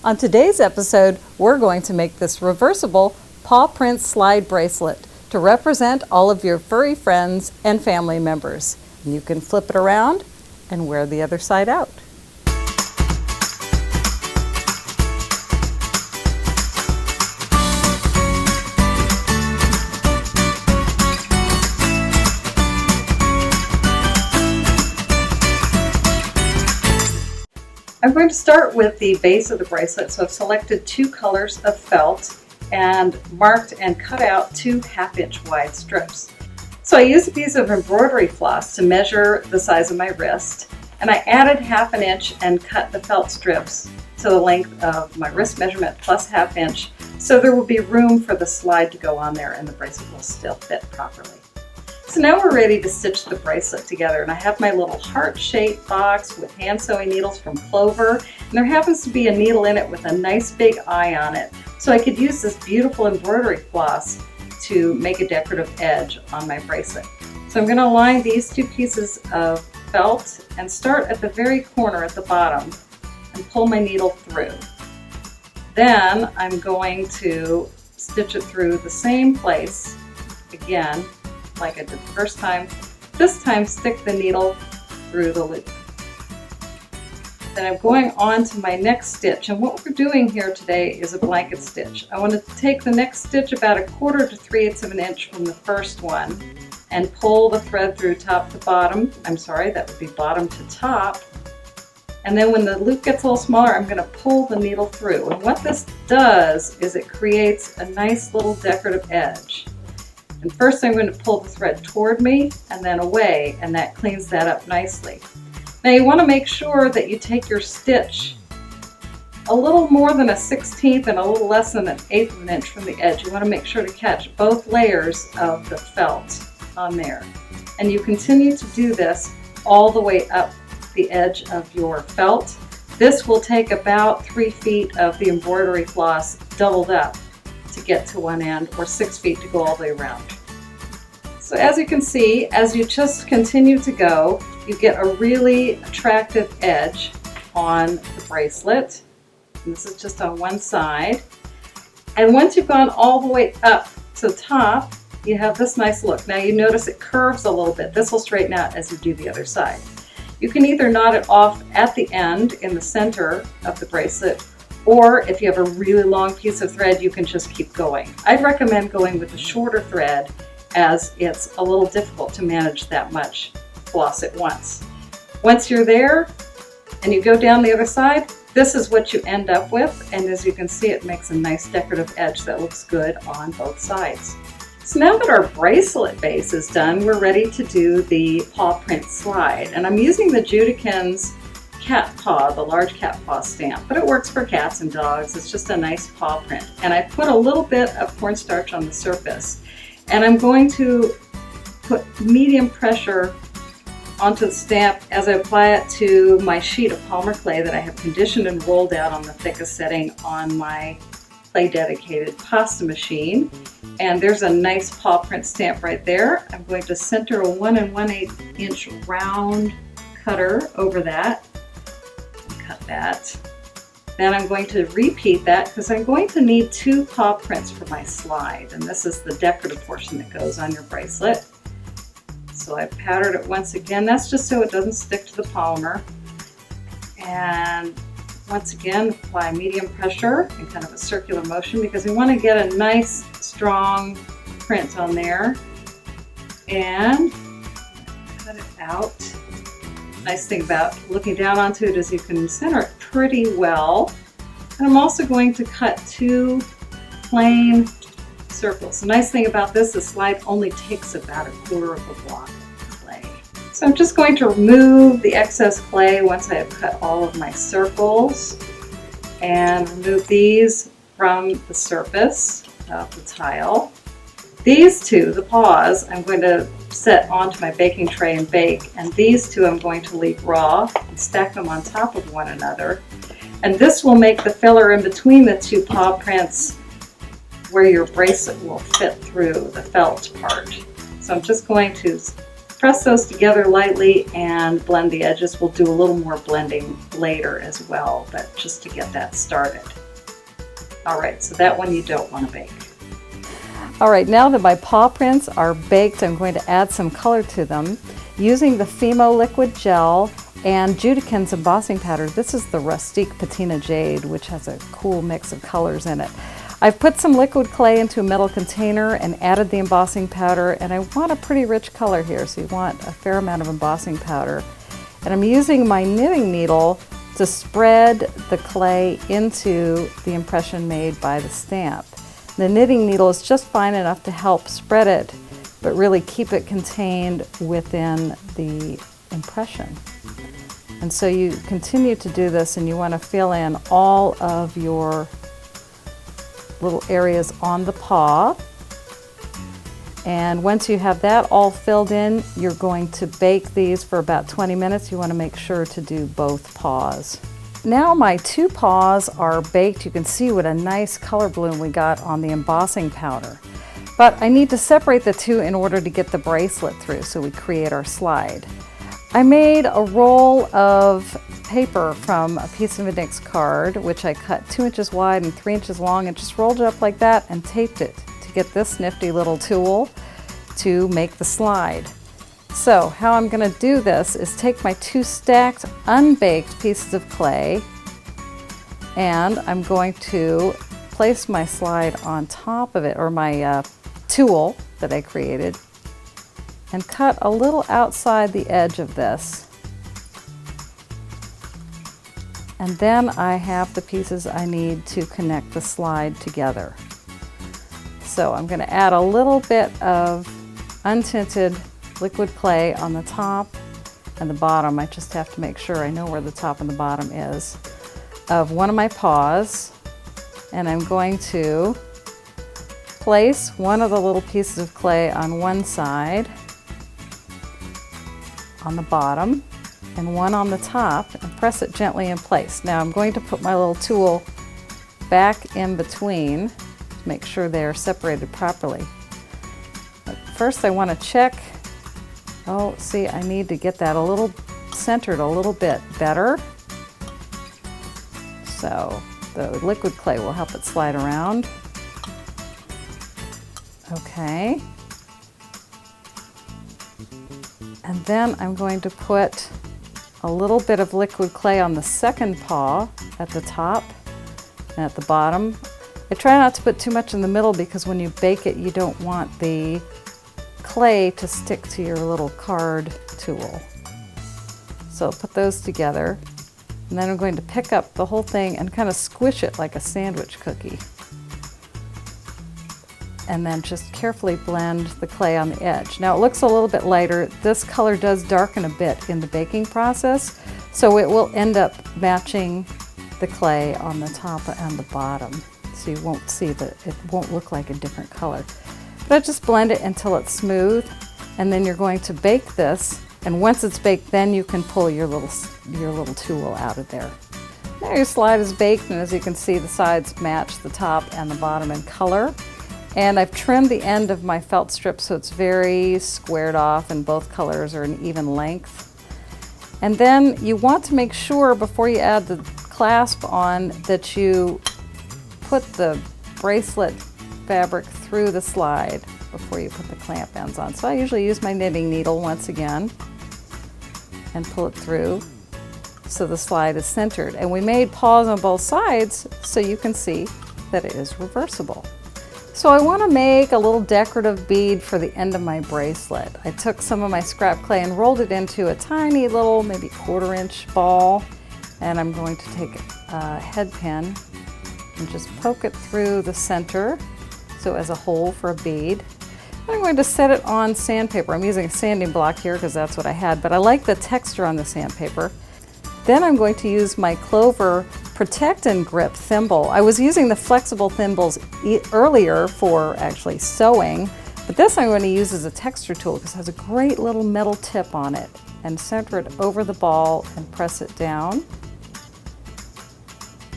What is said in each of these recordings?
On today's episode, we're going to make this reversible paw print slide bracelet to represent all of your furry friends and family members. You can flip it around and wear the other side out. I'm going to start with the base of the bracelet, so I've selected two colors of felt and marked and cut out 2 1/2-inch wide strips. So I used a piece of embroidery floss to measure the size of my wrist, and I added 1/2 inch and cut the felt strips to the length of my wrist measurement plus 1/2 inch, so there will be room for the slide to go on there and the bracelet will still fit properly. So now we're ready to stitch the bracelet together, and I have my little heart-shaped box with hand sewing needles from Clover, and there happens to be a needle in it with a nice big eye on it, so I could use this beautiful embroidery floss to make a decorative edge on my bracelet. So I'm going to align these 2 pieces of felt and start at the very corner at the bottom and pull my needle through. Then I'm going to stitch it through the same place again like I did the first time. This time stick the needle through the loop. Then I'm going on to my next stitch, and what we're doing here today is a blanket stitch. I want to take the next stitch about 1/4 to 3/8 of an inch from the first one and pull the thread through top to bottom. I'm sorry, that would be bottom to top. And then when the loop gets a little smaller, I'm going to pull the needle through. And what this does is it creates a nice little decorative edge. And first I'm going to pull the thread toward me and then away, and that cleans that up nicely. Now you want to make sure that you take your stitch a little more than 1/16 and a little less than 1/8 of an inch from the edge. You want to make sure to catch both layers of the felt on there. And you continue to do this all the way up the edge of your felt. This will take about 3 feet of the embroidery floss doubled up to get to one end, or 6 feet to go all the way around. So as you can see, as you just continue to go, you get a really attractive edge on the bracelet. And this is just on one side. And once you've gone all the way up to the top, you have this nice look. Now you notice it curves a little bit. This will straighten out as you do the other side. You can either knot it off at the end in the center of the bracelet, or if you have a really long piece of thread, you can just keep going. I'd recommend going with a shorter thread, as it's a little difficult to manage that much floss at once. Once you're there and you go down the other side, this is what you end up with, and as you can see, it makes a nice decorative edge that looks good on both sides. So now that our bracelet base is done, we're ready to do the paw print slide, and I'm using the Judikins cat paw, the large cat paw stamp, but it works for cats and dogs. It's just a nice paw print. And I put a little bit of cornstarch on the surface, and I'm going to put medium pressure onto the stamp as I apply it to my sheet of Palmer clay that I have conditioned and rolled out on the thickest setting on my clay dedicated pasta machine. And there's a nice paw print stamp right there. I'm going to center a 1 1/8 inch round cutter over that. Cut that. Then I'm going to repeat that because I'm going to need 2 paw prints for my slide, and this is the decorative portion that goes on your bracelet. So I powdered it once again. That's just so it doesn't stick to the polymer. And once again, apply medium pressure in kind of a circular motion because we want to get a nice strong print on there. And cut it out. Nice thing about looking down onto it is you can center it pretty well. And I'm also going to cut 2 plain circles. The nice thing about this, the slide only takes about 1/4 of a block of clay. So I'm just going to remove the excess clay once I have cut all of my circles, and remove these from the surface of the tile. These 2, the paws, I'm going to set onto my baking tray and bake, and these 2 I'm going to leave raw and stack them on top of one another. And this will make the filler in between the 2 paw prints where your bracelet will fit through the felt part. So I'm just going to Press those together lightly and blend the edges. We'll do a little more blending later as well, but just to get that started. All right, so that one you don't want to bake. All right, now that my paw prints are baked, I'm going to add some color to them using the Fimo liquid gel and Judican's embossing powder. This is the Rustique Patina Jade, which has a cool mix of colors in it. I've put some liquid clay into a metal container and added the embossing powder, and I want a pretty rich color here, so you want a fair amount of embossing powder. And I'm using my knitting needle to spread the clay into the impression made by the stamp. The knitting needle is just fine enough to help spread it, but really keep it contained within the impression. And so you continue to do this, and you want to fill in all of your little areas on the paw. And once you have that all filled in, you're going to bake these for about 20 minutes. You want to make sure to do both paws. Now my two paws are baked. You can see what a nice color bloom we got on the embossing powder. But I need to separate the two in order to get the bracelet through, so we create our slide. I made a roll of paper from a piece of index card, which I cut 2 inches wide and 3 inches long, and just rolled it up like that and taped it to get this nifty little tool to make the slide. So how I'm going to do this is take my two stacked unbaked pieces of clay, and I'm going to place my slide on top of it, or my tool that I created, and cut a little outside the edge of this. And then I have the pieces I need to connect the slide together. So I'm going to add a little bit of untinted liquid clay on the top and the bottom. I just have to make sure I know where the top and the bottom is of one of my paws. And I'm going to place one of the little pieces of clay on one side, on the bottom, and one on the top, and press it gently in place. Now I'm going to put my little tool back in between to make sure they're separated properly. But first I want to check. Oh, see, I need to get that a little centered a little bit better. So the liquid clay will help it slide around. Okay. And then I'm going to put a little bit of liquid clay on the second paw at the top and at the bottom. I try not to put too much in the middle, because when you bake it, you don't want the clay to stick to your little card tool. So I'll put those together, and then I'm going to pick up the whole thing and kind of squish it like a sandwich cookie. And then just carefully blend the clay on the edge. Now it looks a little bit lighter. This color does darken a bit in the baking process, so it will end up matching the clay on the top and the bottom. So you won't see that, it won't look like a different color. But just blend it until it's smooth, and then you're going to bake this, and once it's baked, then you can pull your little tool out of there. Now your slide is baked, and as you can see, the sides match the top and the bottom in color. And I've trimmed the end of my felt strip so it's very squared off and both colors are an even length. And then you want to make sure before you add the clasp on that you put the bracelet fabric through the slide before you put the clamp ends on. So I usually use my knitting needle once again and pull it through so the slide is centered. And we made paws on both sides so you can see that it is reversible. So I want to make a little decorative bead for the end of my bracelet. I took some of my scrap clay and rolled it into a tiny little, maybe 1/4 inch ball, and I'm going to take a head pin and just poke it through the center so as a hole for a bead. I'm going to set it on sandpaper. I'm using a sanding block here because that's what I had, but I like the texture on the sandpaper. Then I'm going to use my Clover Protect and Grip thimble. I was using the flexible thimbles earlier for actually sewing, but this I'm going to use as a texture tool because it has a great little metal tip on it. And center it over the ball and press it down.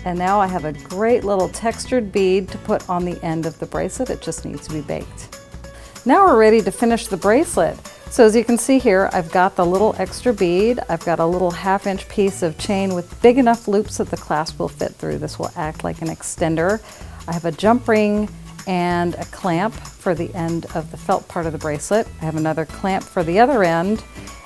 And now I have a great little textured bead to put on the end of the bracelet. It just needs to be baked. Now we're ready to finish the bracelet. So as you can see here, I've got the little extra bead. I've got a little 1/2 inch piece of chain with big enough loops that the clasp will fit through. This will act like an extender. I have a jump ring and a clamp for the end of the felt part of the bracelet. I have another clamp for the other end,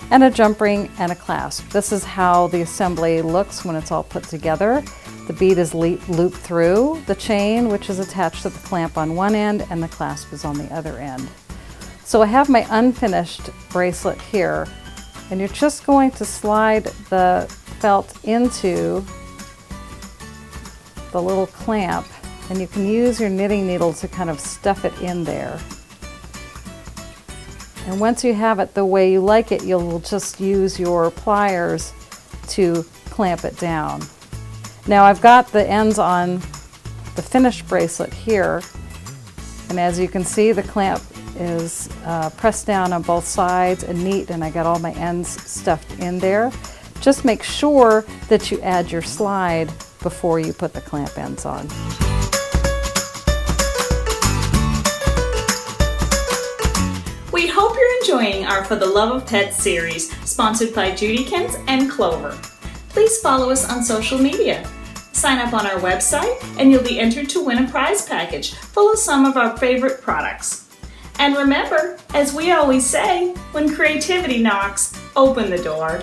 and a jump ring and a clasp. This is how the assembly looks when it's all put together. The bead is looped through the chain, which is attached to the clamp on one end, and the clasp is on the other end. So I have my unfinished bracelet here, and you're just going to slide the felt into the little clamp, and you can use your knitting needle to kind of stuff it in there. And once you have it the way you like it, you'll just use your pliers to clamp it down. Now I've got the ends on the finished bracelet here, and as you can see, the clamp is pressed down on both sides and neat, and I got all my ends stuffed in there. Just make sure that you add your slide before you put the clamp ends on. We hope you're enjoying our For the Love of Pets series, sponsored by Judykins and Clover. Please follow us on social media. Sign up on our website and you'll be entered to win a prize package full of some of our favorite products. And remember, as we always say, when creativity knocks, open the door.